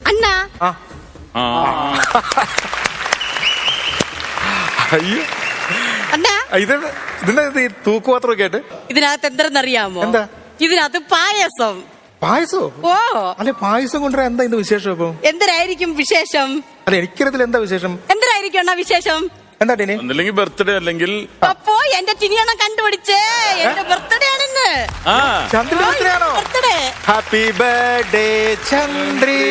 അണ്ണാ അയ്യോ അണ്ണാ ഇതിന്റെ തൂക്കുപാത്രമൊക്കെ ആയിട്ട് ഇതിനകത്ത് എന്തെന്നറിയാമോ? എന്താ ഇതിനകത്ത് പായസം. പായസോ? ഓ അല്ലെ, പായസം കൊണ്ടുവരാൻ എന്താ ഇന്ന് വിശേഷം? ഇപ്പൊ എന്തരായിരിക്കും വിശേഷം? അല്ല, എനിക്കറിയത്തില്ല എന്താ വിശേഷം. എന്തരായിരിക്കും അണ്ണാ വിശേഷം? എന്താ ടിനി? ഒന്നില്ലെങ്കിൽ ബർത്ത്ഡേ അല്ലെങ്കിൽ അപ്പോ എന്റെ ടിനിയണം കണ്ടുപിടിച്ചേ, എന്റെ ബർത്ത്ഡേ ആണെന്ന്. ചന്ദ്രന്റെ ബർത്ത്ഡേ ആണോ? Birthday. Happy birthday Chandri,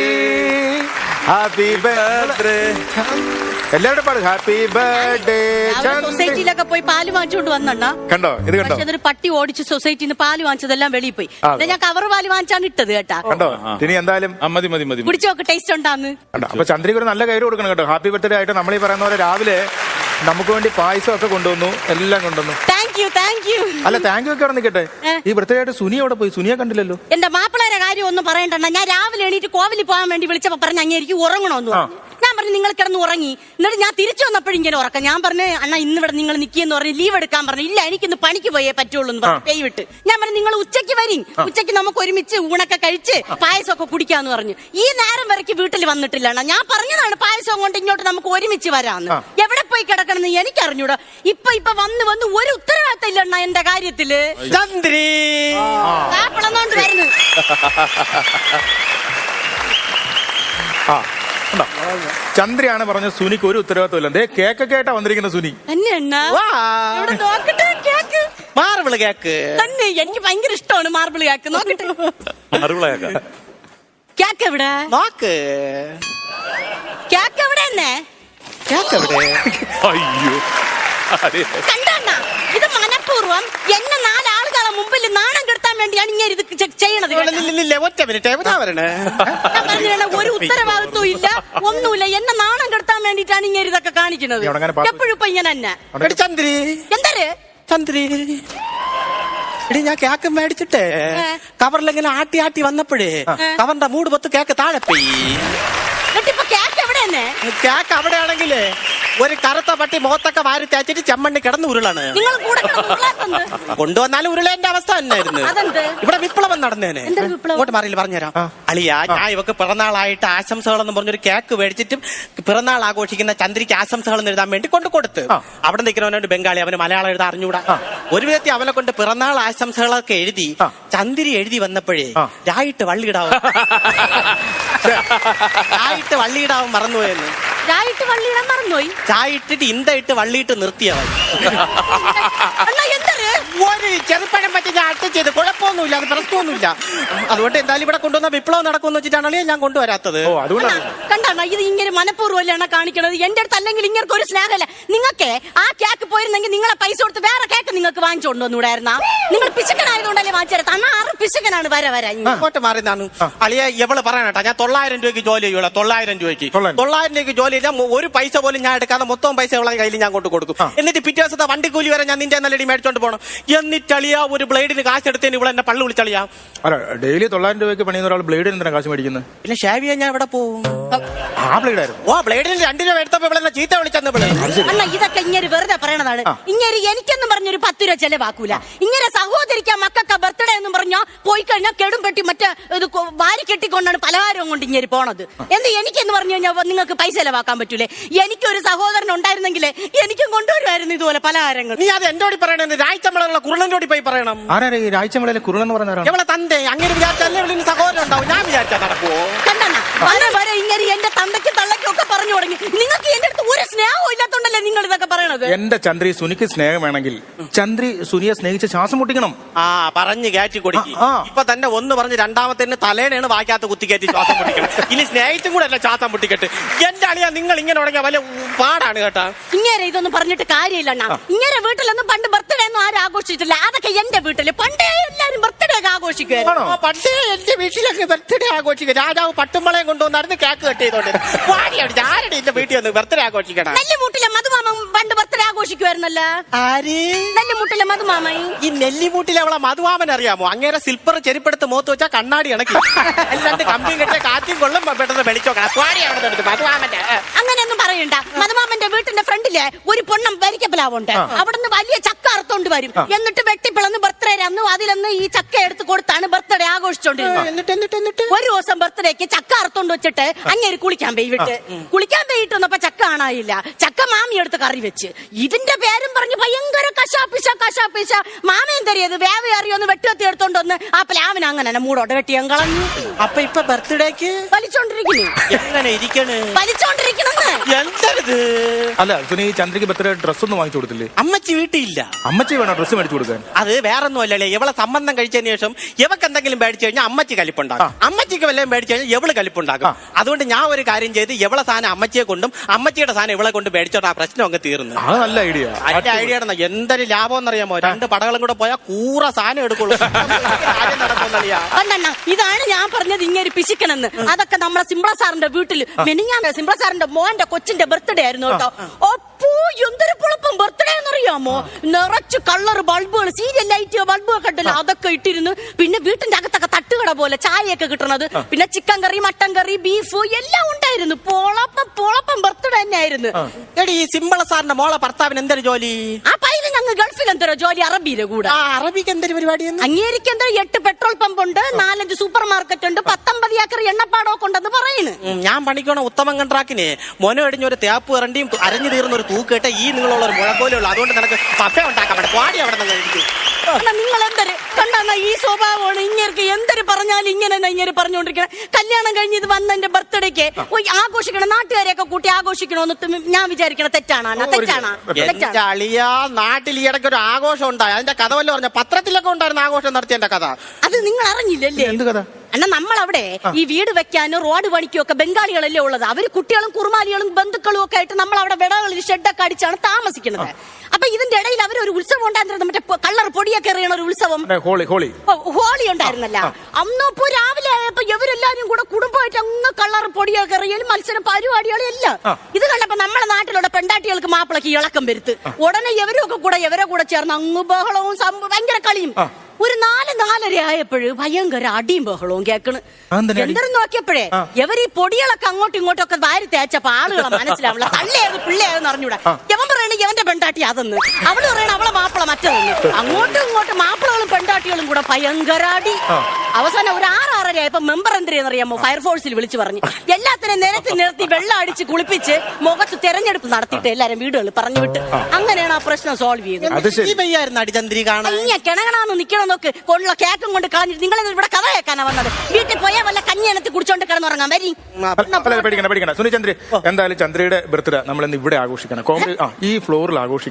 happy birthday. എല്ലാവരും പാടും ഹാപ്പി ബർത്ത്ഡേ ചന്ദ്രി. സൊസൈറ്റിയിലൊക്കെ പോയി പാല് വാങ്ങിച്ചോണ്ട് വന്നണ്ണ. കണ്ടോ ഇത് കണ്ടോ? പക്ഷെ അതൊരു പട്ടി ഓടിച്ച് സൊസൈറ്റിന്ന് പാല് വാങ്ങിച്ചതെല്ലാം വെളിയിൽ പോയി. ഞാൻ കവർ പാല് വാങ്ങിച്ചാണ് ഇട്ടത് കേട്ടാ. കണ്ടോ ഇനി എന്തായാലും മതി മതി മതി കുടിച്ചു നോക്ക്, ടേസ്റ്റ് ഉണ്ടാന്ന്. കണ്ടോ? അപ്പൊ ചന്ദ്രിക്ക് ഒരു നല്ല കയറി കൊടുക്കണം കേട്ടോ. ഹാപ്പി ബർത്ത്ഡേ ആയിട്ട് നമ്മൾ ഈ പറയുന്ന പോലെ രാവിലെ നമുക്ക് വേണ്ടി പായസം ഒക്കെ കൊണ്ടുവന്നു, എല്ലാം കൊണ്ടുവന്നു. Thank you thank you. അല്ല, താങ്ക് യു ഒക്കെ അവിടെ നിൽക്കട്ടെ. ഈ ബർത്ത്ഡേ ആയിട്ട് സുനി അവിടെ പോയി, സുനിയെ കണ്ടില്ലല്ലോ. എന്റെ മാപ്പിളയുടെ കാര്യം ഒന്നും പറയണ്ട. ഞാൻ രാവിലെ എണീറ്റ് കോവിലിൽ പോകാൻ വേണ്ടി വിളിച്ചപ്പോ പറഞ്ഞ അങ്ങേക്ക് ഉറങ്ങണമെന്ന് പറഞ്ഞു. ഞാൻ പറഞ്ഞു നിങ്ങൾ കിടന്ന് ഉറങ്ങി. എന്നിട്ട് ഞാൻ തിരിച്ചു വന്നപ്പോഴും ഇങ്ങനെ ഉറക്കം. ഞാൻ പറഞ്ഞു അണ്ണാ ഇന്ന് ഇവിടെ നിങ്ങൾ നിൽക്കിയെന്ന് പറഞ്ഞ് ലീവ് എടുക്കാൻ പറഞ്ഞു. ഇല്ല, എനിക്കിന്ന് പണിക്ക് പോയേ പറ്റുള്ളൂ എന്ന് പറഞ്ഞു പെയ് വിട്ട്. ഞാൻ പറഞ്ഞു നിങ്ങൾ ഉച്ചയ്ക്ക് വരും, ഉച്ചയ്ക്ക് നമുക്ക് ഒരുമിച്ച് ഊണൊക്കെ കഴിച്ച് പായസമൊക്കെ കുടിക്കാന്ന് പറഞ്ഞു. ഈ നേരം വരയ്ക്ക് വീട്ടിൽ വന്നിട്ടില്ല അണ്ണാ. ഞാൻ പറഞ്ഞതാണ് പായസം കൊണ്ട് ഇങ്ങോട്ട് നമുക്ക് ഒരുമിച്ച് വരാന്ന്. എവിടെ പോയി കിടക്കണമെന്ന് എനിക്കറിഞ്ഞൂടാ. ഇപ്പൊ വന്ന് ഒരു ഉത്തരവാദിത്തം ഇല്ല അണ്ണാ എന്റെ കാര്യത്തില്. ചന്ദ്രി ആപ്പിളന്നോണ്ട് വരുന്നു. ചന്ദ്രയാണ് പറഞ്ഞ സുനിക്ക് ഒരു ഉത്തരവാദിത്വം ഇല്ല. കേക്കൊക്കെ ആയിട്ടാ വന്നിരിക്കുന്ന സുനി. തന്നെ അണ്ണാ, ഇവിടെ നോക്കട്ടെ കേക്ക്. മാർബിള് കേക്ക് തന്നെ എനിക്ക് ഭയങ്കര ഇഷ്ടമാണ് മാർബിൾ കേക്ക്. നോക്കട്ടെ കേക്ക് എവിടെ? നോക്ക് കേക്ക് എവിടെ തന്നെ? കേക്ക് എവിടെ? അയ്യോ കണ്ടണ്ണ, ഇത് മനഃപൂർവ്വം എന്നെ നാലാളുകളെ മുമ്പിൽ നാണം കെടുത്താൻ വേണ്ടിയാണ് ഇങ്ങനെ ഇത് ചെയ്യണത്. ഒറ്റ മിനിറ്റ് എവിടാ വരണേ? ഞാൻ പറഞ്ഞ ഒരു ഉത്തരവാദിത്വം ഇല്ല, ഒന്നുമില്ല. എന്നെ നാണം കെടുത്താൻ വേണ്ടിട്ടാണ് ഇങ്ങനെ ഇതൊക്കെ കാണിക്കുന്നത്. എപ്പോഴും ഇപ്പൊ ഇങ്ങനെ തന്നെ. ചന്ദ്രി എന്താര് ചന്ദ്രി എടി, ഞാൻ കേക്ക് മേടിച്ചിട്ടേ കവറിലിങ്ങനെ ആട്ടി ആട്ടി വന്നപ്പോഴേ കവറിന്റെ മൂട് പൊത്ത് കേക്ക് താഴെ പോയി. എന്നിട്ടിപ്പൊ കേക്ക് എവിടെ തന്നെ? കേക്ക് അവിടെ ആണെങ്കിലേ ഒരു കറുത്ത പട്ടി മുഖത്തൊക്കെ വാരി തേച്ചിട്ട് ചെമ്മണ്ണി കിടന്ന് ഉരുളാണ്. നിങ്ങൾ കൂടെ കിടന്ന് കൊണ്ടുവന്നാലും ഉരുളേന്റെ അവസ്ഥ തന്നെയായിരുന്നു. ഇവിടെ വിപ്ലവം നടന്നേനെ. ഇങ്ങോട്ട് മാറിയില്ല, പറഞ്ഞുതരാം. അളിയാ, ഞാൻ ഇവക്ക് പിറന്നാളായിട്ട് ആശംസകളെന്ന് പറഞ്ഞൊരു കേക്ക് മേടിച്ചിട്ട് പിറന്നാൾ ആഘോഷിക്കുന്ന ചന്ദ്രിക്ക് ആശംസകൾ എഴുതാൻ വേണ്ടി കൊണ്ടു കൊടുത്ത്. അവിടെ നിൽക്കുന്നവനോട് ബംഗാളി, അവന് മലയാളം എഴുതാൻ അറിഞ്ഞൂടാ. ഒരു വിധത്തിൽ അവനെ കൊണ്ട് പിറന്നാൾ ആശംസകളൊക്കെ എഴുതി ചന്ദ്രി എഴുതി വന്നപ്പോഴേ രായിട്ട് വള്ളിയിടാവും രായിട്ട് വള്ളിയിടാവും മറന്നുപോയെന്ന്. രായിട്ട് വള്ളിയിടാൻ മറന്നുപോയി. ചായിട്ടിട്ട് ഇന്തായിട്ട് വള്ളിയിട്ട് നിർത്തിയവൻ. ഒരു ചെറുപ്പഴം പറ്റി ഞാൻ അട്ട ചെയ്ത് കുഴപ്പമൊന്നുമില്ല, അത് പ്രശ്നമൊന്നുമില്ല. അതുകൊണ്ട് എന്തായാലും ഇവിടെ കൊണ്ടുവന്ന വിപ്ലവം നടക്കുമെന്ന് വെച്ചിട്ടാണല്ലോ ഞാൻ കൊണ്ടുവരാത്തത്. കണ്ടാ ഇത് ഇങ്ങനെ മനഃപൂർവ്വമല്ലാണ് കാണിക്കണത്. എന്റെ അടുത്ത് അല്ലെങ്കിൽ ഇങ്ങനെ ഒരു സ്നേഹമല്ല. നിങ്ങൾക്ക് ആ കേക്ക് പോയിരുന്നെങ്കിൽ നിങ്ങളെ പൈസ കൊടുത്ത് വേറെ കേക്ക് നിങ്ങൾക്ക് വാങ്ങിച്ചോണ്ട് വന്നൂടായിരുന്നാ? നിങ്ങൾ പിശുക്കനായതുകൊണ്ടല്ലേ വാങ്ങിച്ചേരത്ത്. അണ്ണാ 6 പിശുക്കനാണ് വര ഇങ്ങോട്ട് മാറിയതാണ്. അളിയ എവള് പറയണട്ടാ, ഞാൻ 900 രൂപയ്ക്ക് ജോലി ചെയ്യുള്ളൂ. 900 രൂപയ്ക്ക് ജോലി ചെയ്താൽ ഒരു പൈസ പോലും ഞാൻ എടുക്കാതെ മൊത്തം പൈസ ഉള്ള കയ്യിൽ ഞാൻ കൊണ്ട് കൊടുക്കും. എന്നിട്ട് പിറ്റേ ദിവസത്തെ വണ്ടിക്കൂലി വരെ ഞാൻ നിന്റെ നല്ലടി മേടിച്ചോണ്ട് പോകണം. എന്നിട്ടളിയാ ഒരു ബ്ലേഡിന് കാശ് എടുത്തതിന് ഇവിടെ എന്നെ പള്ളി വിളിച്ചളിയാ. ഡെയിലി 900 രൂപയ്ക്ക് പണിയുന്ന ഒരാൾ ബ്ലേഡിന് എന്തിനാ കാശ് മേടിക്കുന്നത്? പിന്നെ ഷേവ് ചെയ്യാൻ ഞാൻ ഇവിടെ പോകും. ആ ബ്ലേഡായിരുന്നു. ബ്ലേഡിന് 2 രൂപ എടുത്തപ്പോ ഇവിടെ ചീത്ത വിളിച്ചെന്ന്. അണ്ണാ ഇതൊക്കെ ഇങ്ങനെ വെറുതെ പറയണതാണ്. ഇങ്ങനെ എനിക്കെന്നും പറഞ്ഞൊരു 10 രൂപ ചെലവാക്കൂല. ഇങ്ങനെ സഹോദരിക്കാൻ മക്കൾക്ക് ബർത്ത്ഡേ എന്നും പറഞ്ഞാ പോയി കഴിഞ്ഞാൽ കെടും കെട്ടി മറ്റേ ഇത് വാരി കെട്ടിക്കൊണ്ടാണ് പലഹാരവും കൊണ്ട് ഇങ്ങനെ പോണത്. എന്ത് എനിക്കെന്ന് പറഞ്ഞു കഴിഞ്ഞാൽ നിങ്ങൾക്ക് പൈസ ചെലവാക്കാൻ പറ്റൂലേ? എനിക്കൊരു സഹോദരൻ ഉണ്ടായിരുന്നെങ്കിലേ എനിക്കും കൊണ്ടുവരുമായിരുന്നു ഇതുപോലെ പലഹാരങ്ങൾ. നീ അത് എന്നോട് പറയണത് രാഴ്ചമ്പളുള്ള കുറുളനോട് പോയി പറയണം. ആരാ ഈ രാഴ്ചമ്പളയിലെ കുറുളെന്ന് പറഞ്ഞാൽ? എവിടെ തന്റെ അങ്ങനെ വിചാരിച്ചല്ലേ ഇവിടെ സഹോദരൻ ഉണ്ടാവും. ഞാൻ വിചാരിച്ചാ നടക്കുവോ? കണ്ടാ വരെ ഇങ്ങനെ എന്റെ തന്തയ്ക്കും തള്ളയ്ക്കും ഒക്കെ പറഞ്ഞു തുടങ്ങി. നിങ്ങൾക്ക് എന്റെ അടുത്ത് ഒരു സ്നേഹവും ഇല്ലാത്തോണ്ടല്ലേ നിങ്ങൾ ഇതൊക്കെ പറയണത്? എന്റെ ചന്ദ്രി സുനിക്ക് സ്നേഹം വേണമെങ്കിൽ ചന്ദ്രി സുനിയെ സ്നേഹിച്ച് ശ്വാസം മുട്ടിക്കണം. പറഞ്ഞു കയറ്റി കൊടുക്കി. ഇപ്പൊ തന്നെ ഒന്ന് പറഞ്ഞ് രണ്ടാമത്തേന് തലേനാണ് വായിക്കാത്ത കുത്തിക്കയറ്റി ശ്വാസം മുട്ടിക്കണം. ഇനി സ്നേഹിച്ചും കൂടെ അല്ല ശ്വാസം മുട്ടിക്കട്ട്. എന്റെ അളിയാ നിങ്ങൾ ഇങ്ങനെ തുടങ്ങിയ വലിയ പാടാണ് കേട്ടാ. ഇങ്ങനെ ഇതൊന്നും പറഞ്ഞിട്ട് കാര്യമില്ല. ഇങ്ങനെ വീട്ടിലൊന്നും പണ്ട് ബർത്ത്ഡേ ഒന്നും ആരും ആഘോഷിച്ചിട്ടില്ല. അതൊക്കെ എന്റെ വീട്ടില് പണ്ടേ എല്ലാരും ബർത്ത്ഡേ ഒക്കെ ആഘോഷിക്കുവായിരുന്നു. പണ്ടേ എന്റെ വീട്ടിലൊക്കെ ബർത്ത്ഡേ ആഘോഷിക്കും. രാജാവ് പട്ടുമ്പളയും കൊണ്ടുവന്നായിരുന്നു കേക്ക് കട്ട് ചെയ്തോണ്ട്. ആരുടെ എന്റെ വീട്ടിൽ വന്ന് ബർത്ത്ഡേ ആഘോഷിക്കണം? നെല്ലിമൂട്ടിലെ മധുമാമൻ പണ്ട് ബർത്ത്ഡേ ആഘോഷിക്കുവായിരുന്നല്ലോ. ആര്? നെല്ലിമൂട്ടിലെ മധുമാമൻ. ഈ നെല്ലിമൂട്ടിലെ അവളെ മധുമാമൻ അറിയാമോ? അങ്ങേരെ സിൽപ്പർ ചെരുപ്പെടുത്ത് മുഖത്ത് വെച്ചാൽ കണ്ണാടി ഇണക്കി അല്ലാണ്ട് കമ്പിയും കെട്ടിയ കാറ്റും കൊള്ളും പെട്ടെന്ന് വെളിച്ചോക്കണം. മധുമാമന്റെ അങ്ങനെയൊന്നും പറയണ്ട. മധുമാമന്റെ വീട്ടിന്റെ ഫ്രണ്ടില് ഒരു പൊണ്ണം വരിക്കപ്പലാവുണ്ട്. അവിടുന്ന് വലിയ ചക്ക അറുത്തോണ്ട് വരും. എന്നിട്ട് വെട്ടിപ്പിളന്ന് ബർത്ത്ഡേ അന്ന് അതിലൊന്ന് ഈ ചക്ക എടുത്ത് കൊടുത്താണ് ബർത്ത്ഡേ ആഘോഷിച്ചോണ്ടിരുന്നത്. എന്നിട്ട് ഒരു ദിവസം ബർത്ത്ഡേക്ക് ചക്ക അറുത്തോണ്ട് വെച്ചിട്ട് അങ്ങേര് കുളിക്കാൻ പോയിട്ട് കുളിക്കാൻ പോയിട്ട് വന്നപ്പോ ചക്ക കാണാനില്ല. ചക്ക മാമി എടുത്ത് കറി വെച്ച് ഇതിന്റെ പേരും പറഞ്ഞ് ഭയങ്കര കശാപ്പിശ മാമയും തരിയത് വേവ അറിയൊന്ന് വെട്ടുകത്തി എടുത്തോണ്ട് വന്ന് ആ പ്ലാവിന് അങ്ങനെ മൂടോടെ വെട്ടിയാൻ കളഞ്ഞു. അപ്പൊ ഇപ്പൊ ബർത്ത്ഡേക്ക് വലിച്ചോണ്ടിരിക്കുന്നു. എങ്ങനെ ഇരിക്കണ്? വലിച്ചോണ്ടിരിക്കണെന്ന്. എന്തത്? അല്ല സുനി, ഈ ചന്ദ്രയ്ക്ക് ബർത്ത്ഡേ ഡ്രസ് ഒന്നും വാങ്ങിച്ചു കൊടുത്തില്ലേ? അമ്മച്ചി വീട്ടിലില്ല. അമ്മച്ചി വേണോ ഡ്രസ് മേടിച്ചു കൊടുക്കാൻ? അത് വേറൊന്നും അല്ലല്ലേ, ഇവളെ സംബന്ധം കഴിച്ചതിന് ശേഷം ഇവക്ക് എന്തെങ്കിലും മേടിച്ചു കഴിഞ്ഞാൽ അമ്മച്ചി കലിപ്പുണ്ടാകും, അമ്മച്ചിക്ക് വല്ലതും മേടിച്ചു കഴിഞ്ഞാൽ ഇവള് കലിപ്പുണ്ടാകും. അതുകൊണ്ട് ഞാൻ ഒരു കാര്യം ചെയ്ത് ഇവളെ സാധനം അമ്മച്ചിയെ കൊണ്ടും അമ്മച്ചിയുടെ സാധനം ഇവളെ കൊണ്ട് മേടിച്ചോട്ട് ആ പ്രശ്നം അങ്ങ് തീർന്നു. അത് നല്ല ഐഡിയ. അതിന്റെ ഐഡിയ എന്തൊരു ലാഭം എന്നറിയാമോ? 2 പടകളും കൂടെ പോയാൽ കൂറ സാധനം എടുക്കുള്ളൂ. കാര്യം നടക്കുന്നില്ല. ഇതാണ് ഞാൻ പറഞ്ഞത് ഇങ്ങനെ പിശിക്കണെന്ന്. അതൊക്കെ നമ്മളെ സിംപ്ല സാറിന്റെ വീട്ടിൽ മെനിഞ്ഞാന്ന് സിംപ്ല സാറിന്റെ മോന്റെ കൊച്ചിന്റെ ബർത്ത്ഡേ ആയിരുന്നു കേട്ടോ. അപ്പോ എന്തൊരു പുളപ്പം ബർത്ത്ഡേ എന്നറിയാമോ? നിറച്ച് കളർ ബൾബുകൾ, സീരിയൽ ലൈറ്റ് ബൾബുകൾ കണ്ടല്ലോ, അതൊക്കെ ഇട്ടിരുന്നു. പിന്നെ വീട്ടിന്റെ അകത്തൊക്കെ തട്ടുകട പോലെ ചായയൊക്കെ കിട്ടണത്, പിന്നെ ചിക്കൻ കറി, മട്ടൻ കറി, ബീഫ് എല്ലാം ഉണ്ടായിരുന്നു. പൊളപ്പം ബർത്ത്ഡേ തന്നെ ആയിരുന്നു. എടി, ഈ സിംബള സാറിന്റെ മോളെ ഭർത്താവിന് എന്തൊരു ജോലി? ആ പൈന ഞങ്ങൾ ഗൾഫിൽ എന്തോ ജോലി, അറബിയിലെ കൂടെ. അറബിക്ക് എന്തൊരു പരിപാടി? അങ്ങേരിക്ക് എന്തോ 8 പെട്രോൾ പമ്പ് ഉണ്ട്, 4-5 സൂപ്പർ മാർക്കറ്റ് ഉണ്ട്, 19 ഏക്കർ എണ്ണപ്പാടമൊക്കെ ഉണ്ടെന്ന് പറയുന്നു. ഞാൻ പണിക്കണ ഉത്തമൻ കണ്ട്രാക്കിന് മോനോ ഇടിഞ്ഞ ഒരു തേപ്പ് ഇറണ്ടിയും അരഞ്ഞു തീർന്ന ഒരു തൂക്കേട്ട ഈ നിങ്ങളുള്ള ഒരു മുഴക്കോലേ ഉള്ളൂ. അതുകൊണ്ട് നിനക്ക് പപ്പ ഉണ്ടാക്കാൻ പറ്റും. പാടി അവിടെ നിന്ന് കഴിക്കും. നിങ്ങൾ എന്തൊരു കണ്ടാ ഈ സ്വഭാവമാണ് ഇങ്ങനെ. എന്തൊരു പറഞ്ഞാലും ഇങ്ങനെ പറഞ്ഞുകൊണ്ടിരിക്കണം. കല്യാണം കഴിഞ്ഞ് ഇത് വന്ന എന്റെ ബർത്ത്ഡേക്ക് ആഘോഷിക്കണം, നാട്ടുകാരെയൊക്കെ കൂട്ടി ആഘോഷിക്കണമെന്ന് ഞാൻ വിചാരിക്കണം. തെറ്റാണ്. അളിയ നാട്ടിൽ ഈ ഇടയ്ക്ക് ഒരു ആഘോഷം ഉണ്ടായി. അതിന്റെ കഥ വല്ല പറഞ്ഞ പത്രത്തിലൊക്കെ ഉണ്ടായിരുന്ന ആഘോഷം നടത്തിയ കഥ. അത് നിങ്ങൾ അറിഞ്ഞില്ലല്ലേ? എന്ത് കഥ? അല്ല, നമ്മളവിടെ ഈ വീട് വെക്കാനും റോഡ് പണിക്കും ഒക്കെ ബംഗാളികളല്ലേ ഉള്ളത്. അവര് കുട്ടികളും കുറുമാലികളും ബന്ധുക്കളും ഒക്കെ ആയിട്ട് നമ്മളവിടെ വിടകളിൽ ഷെഡൊക്കെ അടിച്ചാണ് താമസിക്കുന്നത്. അപ്പൊ ഇതിന്റെ ഇടയിൽ അവരൊരു ഉത്സവം ഉണ്ടായിരുന്നത്, മറ്റേ കളർ പൊടിയൊക്കെ എറിയണ ഒരു ഉത്സവം, ഹോളി ഉണ്ടായിരുന്നല്ല. അന്നപ്പോ രാവിലെ ആയപ്പോ ഇവരെല്ലാരും കൂടെ കുടുംബമായിട്ട് അങ്ങ് കളർ പൊടിയൊക്കെ എറിയലും മത്സരം പരിപാടികളും എല്ലാം. ഇത് കണ്ടപ്പോ നമ്മളെ നാട്ടിലുള്ള പെണ്ടാട്ടികൾക്ക് മാപ്പിളക്ക് ഇളക്കം വരുത്ത്. ഉടനെ ഇവരൊക്കെ കൂടെ ഇവരെ കൂടെ ചേർന്ന് അങ്ങ് ബഹളവും ഭയങ്കര കളിയും. ഒരു 4-4:30 ആയപ്പോഴ് ഭയങ്കര അടിയും ബഹളവും കേക്കണ്. എന്തെന്ന് നോക്കിയപ്പോഴേ ഇവർ ഈ പൊടികളൊക്കെ അങ്ങോട്ടും ഇങ്ങോട്ടും ഒക്കെ വാരി തേച്ചപ്പോ ആളുകളെ മനസ്സിലാവില്ല. തള്ളേത് പിള്ളേന്ന് അറിഞ്ഞൂടാ. ഇവൻ പറയണ ഇവന്റെ പെണ്ടാട്ടി അതെന്ന്, അവള് പറയണ അവളെ മാപ്പിള മറ്റതെന്ന്. അങ്ങോട്ടും ഇങ്ങോട്ടും മാപ്പിളകളും പെണ്ടാട്ടികളും കൂടെ ഭയങ്കര അടി. അവസാനം ഒരു 6-6:30 ആയപ്പോ മെമ്പർ എന്തിനെന്നറിയാമോ ഫയർഫോഴ്സിൽ വിളിച്ചു പറഞ്ഞു എല്ലാത്തിനും നിരത്തി വെള്ളം അടിച്ച് കുളിപ്പിച്ച് മുഖത്ത് തെരഞ്ഞെടുപ്പ് നടത്തിയിട്ട് എല്ലാരും വീടുകളിൽ പറഞ്ഞു വിട്ട്. അങ്ങനെയാണ് ആ പ്രശ്നം സോൾവ് ചെയ്തത്. അടിചന്ദ്രി കാണാൻ കിണകണാന്ന് നിക്കണം നോക്ക്. കൊള്ള കേക്കും കൊണ്ട് കളഞ്ഞിട്ട് നിങ്ങൾ ഇവിടെ കഥ കേൾക്കാനാ വന്നത്. വീട്ടിൽ പോയാൽ വല്ല കഞ്ഞിനത്ത് കുടിച്ചോണ്ട് കിടന്നുറങ്ങാൻ വരി. പേടിക്കണ്ട. സുനി ചന്ദ്രി, എന്തായാലും ചന്ദ്രയുടെ ബർത്ത്ഡേ നമ്മൾ ഇന്ന് ഇവിടെ ആഘോഷിക്കണം. ഈ ഫ്ലോറിൽ ആഘോഷിക്കും.